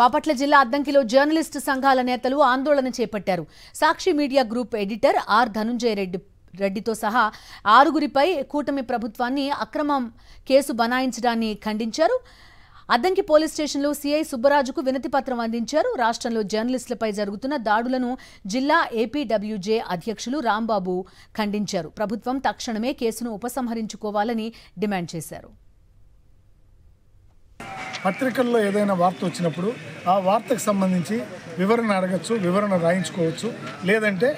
బాపట్ల జిల్లా అద్దంకిలో జర్నలిస్టు సంఘాల నేతలు ఆందోళన చేపట్టారు. Sakshi media group editor R Dhanunjaya రెడ్డితో సహా ఆరుగురిపై కూటమి ప్రభుత్వాన్ని అక్రమం కేసు బనాయించడాన్ని ఖండించారు. అద్దంకి పోలీస్ స్టేషన్లో సీఐ సుబ్బరాజుకు వినతి పత్రం అందించారు. రాష్ట్రంలో జర్నలిస్టులపై జరుగుతున్న దాడులను జిల్లా ఏపీడబ్ల్యూజే అధ్యక్షులు రాంబాబు ఖండించారు. ప్రభుత్వం తక్షణమే కేసును ఉపసంహరించుకోవాలని డిమాండ్ చేశారు. పత్రికల్లో ఏదైనా వార్త వచ్చినప్పుడు ఆ వార్తకు సంబంధించి వివరణ అడగచ్చు, వివరణ రాయించుకోవచ్చు. లేదంటే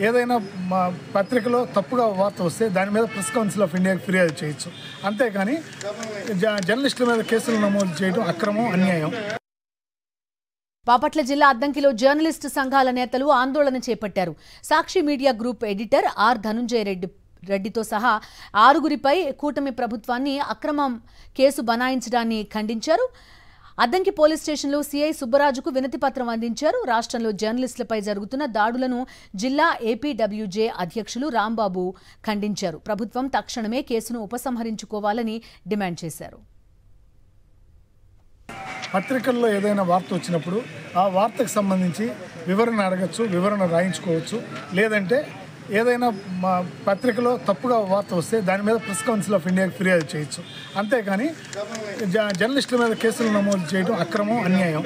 ఏదైనా మా పత్రికలో తప్పుగా వార్త వస్తే దాని మీద ప్రెస్ కౌన్సిల్ ఆఫ్ ఇండియాకి ఫిర్యాదు చేయొచ్చు. అంతేకాని జర్నలిస్టుల మీద కేసులు నమోదు చేయడం అక్రమం, అన్యాయం. బాపట్ల జిల్లా అద్దంకిలో జర్నలిస్టు సంఘాల నేతలు ఆందోళన చేపట్టారు. Sakshi media group editor R Dhanunjaya రెడ్డితో సహా ఆరుగురిపై కూటమి ప్రభుత్వాన్ని అక్రమం కేసు బనాయించడాన్ని ఖండించారు. అద్దంకి పోలీస్ స్టేషన్లో సీఐ సుబ్బరాజుకు వినతి పత్రం అందించారు. రాష్ట్రంలో జర్నలిస్టులపై జరుగుతున్న దాడులను జిల్లా ఏపీడబ్ల్యూజే అధ్యక్షులు రాంబాబు ఖండించారు. ప్రభుత్వం తక్షణమే కేసును ఉపసంహరించుకోవాలని డిమాండ్ చేశారు. పత్రికల్లో ఏదైనా వార్త వచ్చినప్పుడు ఆ వార్తకు సంబంధించి వివరణ అడగచ్చు, వివరణ రాయించుకోవచ్చు. లేదంటే ఏదైనా మా పత్రికలో తప్పుగా వార్త వస్తే దాని మీద ప్రెస్ కౌన్సిల్ ఆఫ్ ఇండియాకి ఫిర్యాదు చేయొచ్చు. అంతేకాని జర్నలిస్టుల మీద కేసులు నమోదు చేయడం అక్రమం, అన్యాయం.